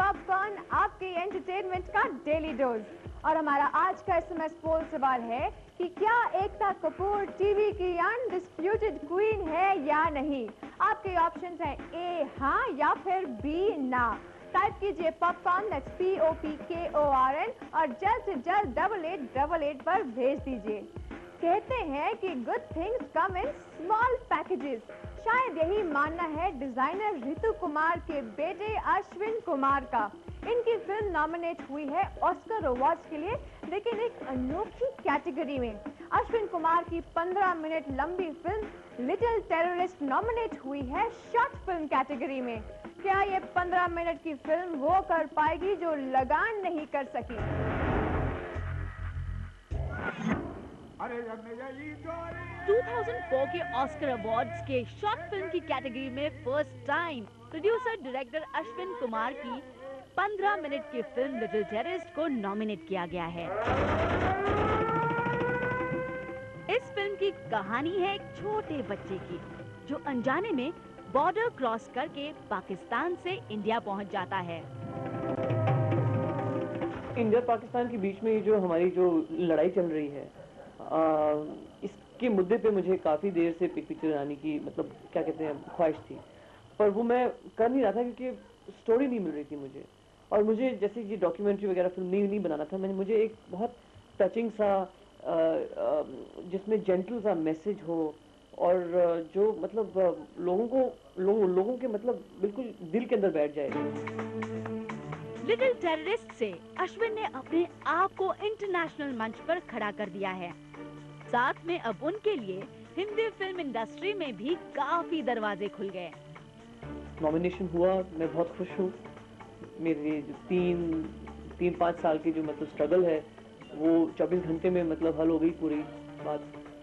Popcorn, आपके entertainment का daily dose. और हमारा आज का एसएमएस पोल सवाल है कि क्या एकता कपूर टीवी की अनडिस्प्यूटेड क्वीन है या नहीं। आपके ऑप्शंस हैं ए हाँ या फिर बी ना। टाइप कीजिए पॉपकॉर्न, दैट्स POPKORN, और जल्द से जल्द 8888 पर भेज दीजिए। कहते हैं कि good things come in small packages. शायद यही मानना है डिजाइनर रितु कुमार के बेटे अश्विन कुमार का। इनकी फिल्म नॉमिनेट हुई है ऑस्कर अवार्ड्स के लिए, लेकिन एक अनोखी कैटेगरी में। अश्विन कुमार की 15 मिनट लंबी फिल्म लिटिल टेररिस्ट नॉमिनेट हुई है शॉर्ट फिल्म कैटेगरी में। क्या ये 15 मिनट की फिल्म वो कर पाएगी जो लगान नहीं कर सकी? 2004 के ऑस्कर अवार्ड्स के शॉर्ट फिल्म की कैटेगरी में first time producer director Ashwin Kumar की 15 मिनट की फिल्म लिटिल टेररिस्ट को नॉमिनेट किया गया है। इस फिल्म की कहानी है एक छोटे बच्चे की जो अनजाने में बॉर्डर क्रॉस करके पाकिस्तान से इंडिया पहुंच जाता है। इंडिया पाकिस्तान के बीच में जो हमारी जो लड़ाई चल रही है, इसके मुद्दे पे मुझे काफ़ी देर से पिक्चर बनाने की मतलब क्या कहते हैं ख्वाहिश थी, पर वो मैं कर नहीं रहा था क्योंकि स्टोरी नहीं मिल रही थी मुझे। और मुझे जैसे ये डॉक्यूमेंट्री वगैरह फिल्म नहीं बनाना था, मुझे एक बहुत टचिंग सा जिसमें जेंटल सा मैसेज हो और जो मतलब लोगों के मतलब बिल्कुल दिल के अंदर बैठ जाए। लिटिल टेररिस्ट से अश्विन ने अपने आप को इंटरनेशनल मंच पर खड़ा कर दिया है। साथ में अब उनके लिए हिंदी फिल्म इंडस्ट्री में भी काफी दरवाजे खुल गए। नॉमिनेशन हुआ, मैं बहुत खुश हूँ। मेरे जो 3-5 साल की जो मतलब स्ट्रगल है वो 24 घंटे में मतलब हल हो गई पूरी बात।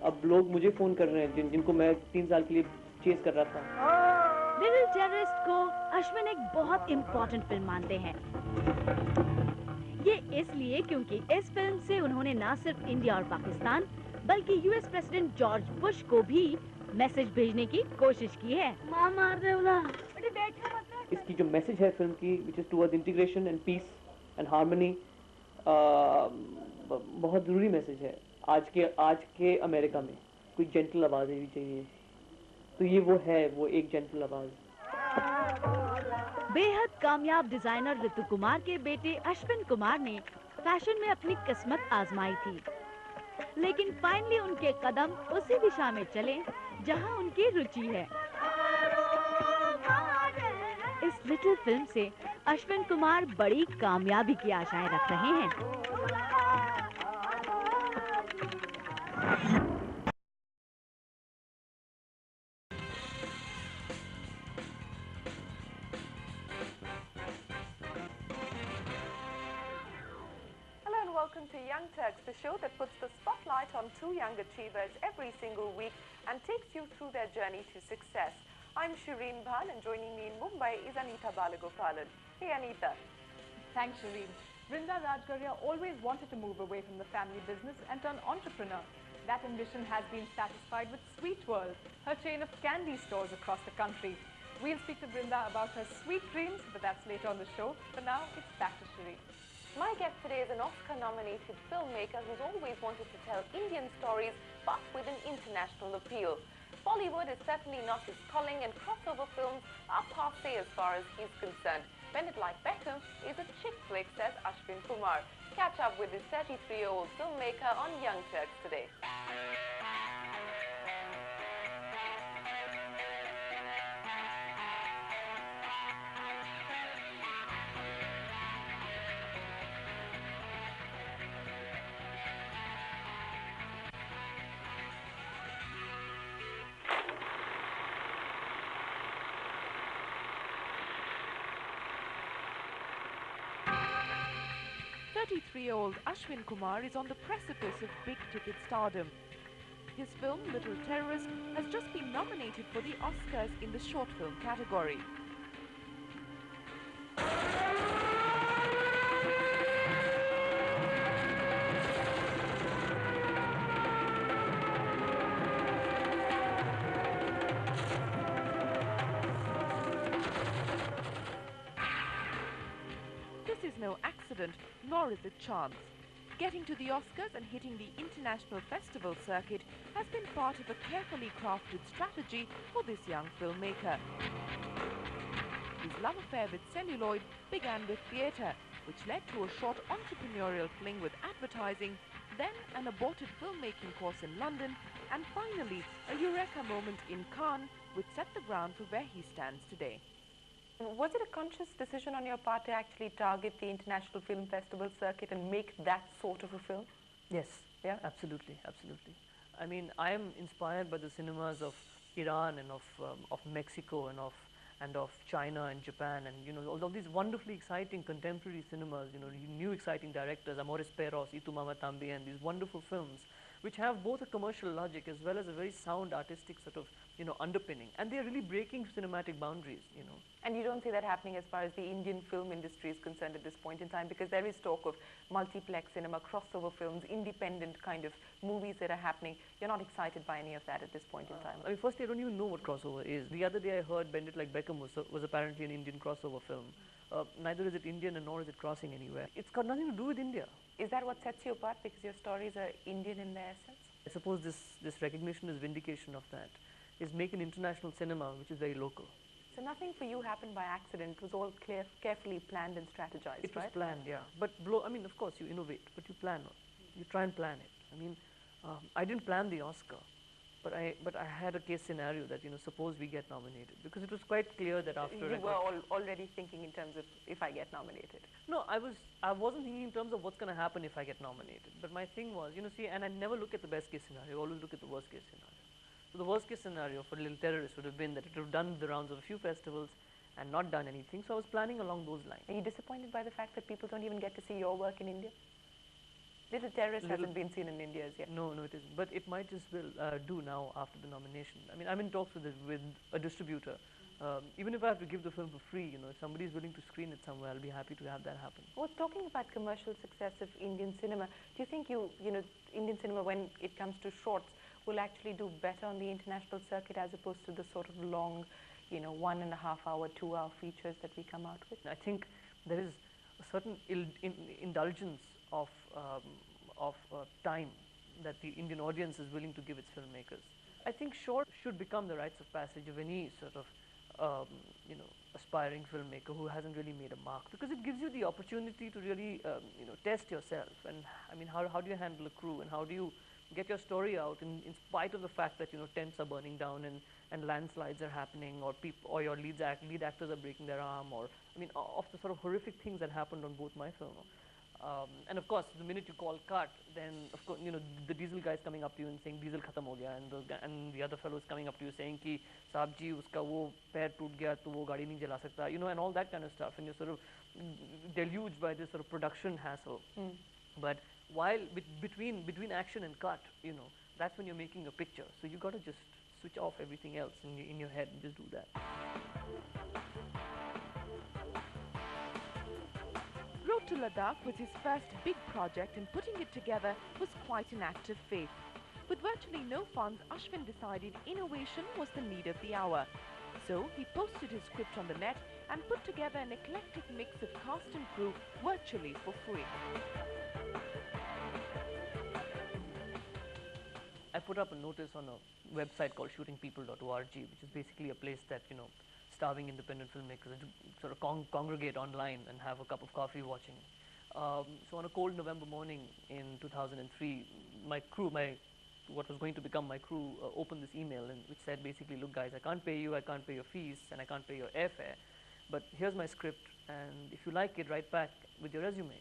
अब लोग मुझे फोन कर रहे हैं जिनको मैं 3 साल के लिए चेस कर रहा था। लिटिल टेररिस्ट को अश्विन एक बहुत इम्पोर्टेंट फिल्म मानते हैं। ये इसलिए क्योंकि इस फिल्म से उन्होंने न सिर्फ इंडिया और पाकिस्तान बल्कि यूएस प्रेसिडेंट जॉर्ज बुश को भी मैसेज भेजने की कोशिश की है। इसकी जो मैसेज है फिल्म की, which is towards integration and peace and harmony, बहुत जरूरी मैसेज है। आज के अमेरिका में कोई जेंटल आवाज भी चाहिए, तो ये वो एक जेंटल आवाज। बेहद कामयाब डिजाइनर रितु कुमार के बेटे अश्विन कुमार ने फैशन में अपनी किस्मत आजमाई थी, लेकिन फाइनली उनके कदम उसी दिशा में चले जहां उनकी रुचि है। इस लिटिल फिल्म से अश्विन कुमार बड़ी कामयाबी की आशाएं रख रहे हैं। Welcome to Young Turks, the show that puts the spotlight on two young achievers every single week and takes you through their journey to success. I'm Shireen Bhan, and joining me in Mumbai is Anita Balagopalan. Hey Anita. Thanks Shireen. Brinda Rajgarhia always wanted to move away from the family business and turn entrepreneur. That ambition has been satisfied with Sweet World, her chain of candy stores across the country. We'll speak to Brinda about her sweet dreams, but that's later on the show. For now, it's back to Shireen. My guest today is an Oscar-nominated filmmaker who's always wanted to tell Indian stories, but with an international appeal. Bollywood is certainly not his calling, and crossover films are passé as far as he's concerned. Bend It Like Beckham is a chick flick, says Ashwin Kumar. Catch up with this 33-year-old filmmaker on Young Turks today. Year-old Ashwin Kumar is on the precipice of big-ticket stardom. His film, Little Terrorist, has just been nominated for the Oscars in the short film category. no accident, nor is it chance. Getting to the Oscars and hitting the international festival circuit has been part of a carefully crafted strategy for this young filmmaker. His love affair with celluloid began with theatre, which led to a short entrepreneurial fling with advertising, then an aborted filmmaking course in London, and finally a eureka moment in Cannes, which set the ground for where he stands today. Was it a conscious decision on your part to actually target the International Film Festival circuit and make that sort of a film? Yes, Yeah? absolutely, absolutely. I mean, I am inspired by the cinemas of Iran and of Mexico and of China and Japan, and all of these wonderfully exciting contemporary cinemas, new exciting directors, Amores Perros, Itu Mama Tambi, and these wonderful films, which have both a commercial logic as well as a very sound artistic sort of underpinning, and they are really breaking cinematic boundaries. And you don't see that happening as far as the Indian film industry is concerned at this point in time, because there is talk of multiplex cinema, crossover films, independent kind of movies that are happening. You're not excited by any of that at this point in time. I mean, firstly, I don't even know what crossover is. The other day I heard Bend It Like Beckham was apparently an Indian crossover film. Neither is it Indian and nor is it crossing anywhere. It's got nothing to do with India. Is that what sets you apart, because your stories are Indian in their essence? I suppose this recognition is vindication of that, is make an international cinema which is very local. So nothing for you happened by accident. It was all carefully planned and strategized, It right? was planned, yeah. But I mean, of course, you innovate, but you plan. You try and plan it. I mean, I didn't plan the Oscar, but I had a case scenario that suppose we get nominated, because it was quite clear that after You were already thinking in terms of if I get nominated. No, I wasn't thinking in terms of what's going to happen if I get nominated. But my thing was, see, and I never look at the best case scenario. I always look at the worst case scenario. So the worst case scenario for Little Terrorist would have been that it would have done the rounds of a few festivals and not done anything. So I was planning along those lines. Are you disappointed by the fact that people don't even get to see your work in India? Little Terrorist hasn't been seen in India as yet. No, it isn't. But it might just do now after the nomination. I mean, I'm in talks with a distributor. Even if I have to give the film for free, if somebody is willing to screen it somewhere, I'll be happy to have that happen. Well, talking about commercial success of Indian cinema, do you think Indian cinema, when it comes to shorts, will actually do better on the international circuit as opposed to the sort of long, 1.5 hour, 2 hour features that we come out with? I think there is a certain indulgence of time that the Indian audience is willing to give its filmmakers. I think short should become the rites of passage of any sort of aspiring filmmaker who hasn't really made a mark, because it gives you the opportunity to really test yourself. And I mean, how do you handle a crew, and how do you get your story out in spite of the fact that tents are burning down and landslides are happening, or your lead actors are breaking their arm, or I mean, of the sort of horrific things that happened on both my film. And of course, the minute you call cut, then of course the diesel guy is coming up to you and saying diesel khatam ho gaya, and the other fellow is coming up to you saying ki saab ji uska wo pair toot gaya to wo gaadi nahi jala sakta, and all that kind of stuff, and you're sort of deluged by this sort of production hassle. But while between action and cut, that's when you're making a picture. So you got to just switch off everything else in your head and just do that. Road to Ladakh was his first big project, and putting it together was quite an act of faith. With virtually no funds, Ashwin decided innovation was the need of the hour. So he posted his script on the net and put together an eclectic mix of cast and crew virtually for free. I put up a notice on a website called shootingpeople.org, which is basically a place that starving independent filmmakers sort of congregate online and have a cup of coffee watching. So on a cold November morning in 2003, my crew, what was going to become my crew, opened this email which said basically, look guys, I can't pay you, I can't pay your fees, and I can't pay your airfare, but here's my script, and if you like it, write back with your resume.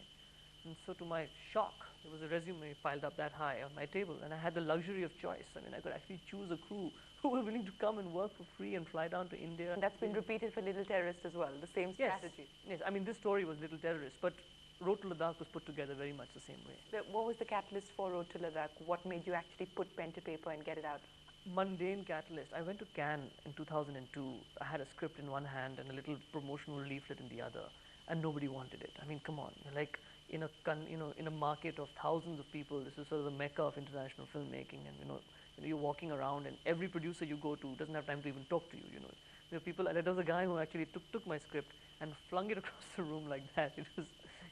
And so to my shock, there was a resume piled up that high on my table, and I had the luxury of choice. I mean, I could actually choose a crew who were willing to come and work for free and fly down to India. And that's been repeated for Little Terrorist as well, the same strategy. Yes, I mean, this story was Little Terrorist, but Road to Ladakh was put together very much the same way. What was the catalyst for Road to Ladakh? What made you actually put pen to paper and get it out? Mundane catalyst. I went to Cannes in 2002. I had a script in one hand and a little promotional leaflet in the other, and nobody wanted it. I mean, come on, like in a market of thousands of people, this is sort of the mecca of international filmmaking, and you're walking around, and every producer you go to doesn't have time to even talk to you. There were people. There was a guy who actually took my script and flung it across the room like that.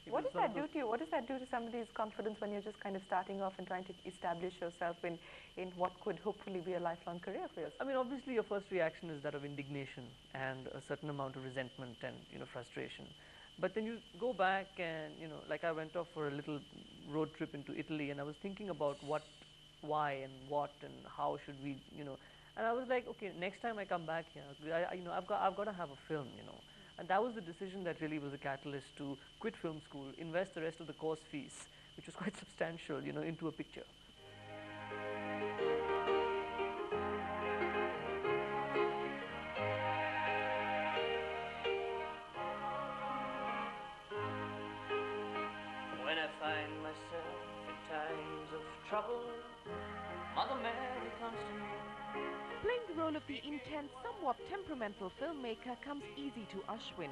What does that do to you? What does that do to somebody's confidence when you're just kind of starting off and trying to establish yourself in what could hopefully be a lifelong career for yourself? I mean, obviously your first reaction is that of indignation and a certain amount of resentment and, you know, frustration. But then you go back and, you know, like I went off for a little road trip into Italy, and I was thinking about what, why and what and how should we, you know, and I was like, okay, next time I come back here, you know, I've got to have a film, you know. And that was the decision that really was a catalyst to quit film school, invest the rest of the course fees, which was quite substantial, you know, into a picture. When I find myself in times of trouble, Mother Mary comes to me. Playing the role of the intense, somewhat temperamental filmmaker comes easy to Ashwin.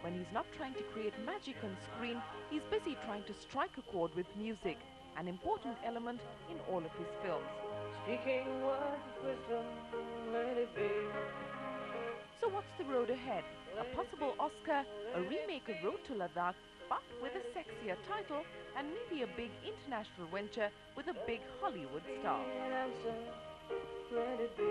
When he's not trying to create magic on screen, he's busy trying to strike a chord with music, an important element in all of his films. Speaking words of wisdom, let it be. So what's the road ahead? A possible Oscar, a remake of Road to Ladakh, but with a sexier title, and maybe a big international venture with a big Hollywood star. An answer, let it be.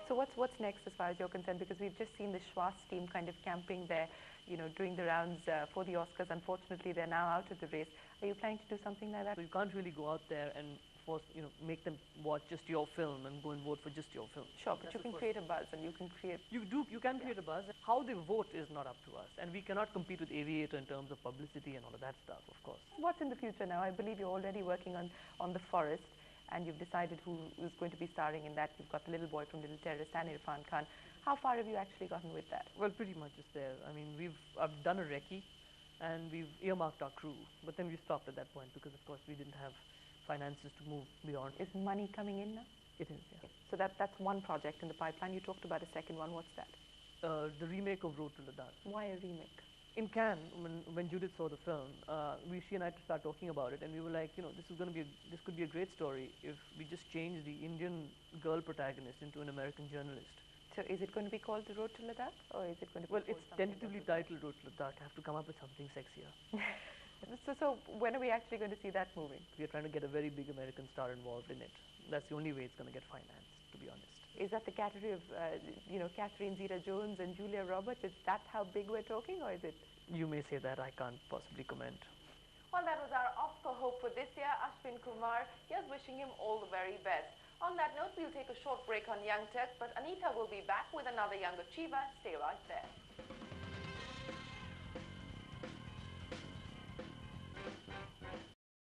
So what's next as far as you're concerned? Because we've just seen the Schwarz team kind of camping there, you know, doing the rounds for the Oscars. Unfortunately, they're now out of the race. Are you planning to do something like that? So you can't really go out there and force, you know, make them watch just your film and go and vote for just your film. Sure, but you can create a buzz and you can create... You can create a buzz. How they vote is not up to us, and we cannot compete with Aviator in terms of publicity and all of that stuff, of course. What's in the future now? I believe you're already working on The Forest, and you've decided who is going to be starring in that. You've got the little boy from Little Terrorist and Irfan Khan. How far have you actually gotten with that? Well, pretty much it's there. I mean, I've done a recce, and we've earmarked our crew, but then we stopped at that point because, of course, we didn't have finances to move beyond. Is money coming in now? It is, yeah. So that's one project in the pipeline. You talked about a second one. What's that? The remake of Road to Ladakh. Why a remake? In Cannes, when Judith saw the film, she and I started talking about it, and we were like, you know, this could be a great story if we just change the Indian girl protagonist into an American journalist. So is it going to be called The Road to Ladakh, or is it going to be Well, called it's something tentatively else? titled Road to Ladakh. I have to come up with something sexier. So when are we actually going to see that movie? We are trying to get a very big American star involved in it. That's the only way it's going to get financed, to be honest. Is that the category of, you know, Catherine Zeta-Jones and Julia Roberts? Is that how big we're talking, or is it? You may say that. I can't possibly comment. Well, that was our Oscar hope for this year, Ashwin Kumar. Here's wishing him all the very best. On that note, we'll take a short break on Young Turks, but Anita will be back with another young achiever. Stay right there.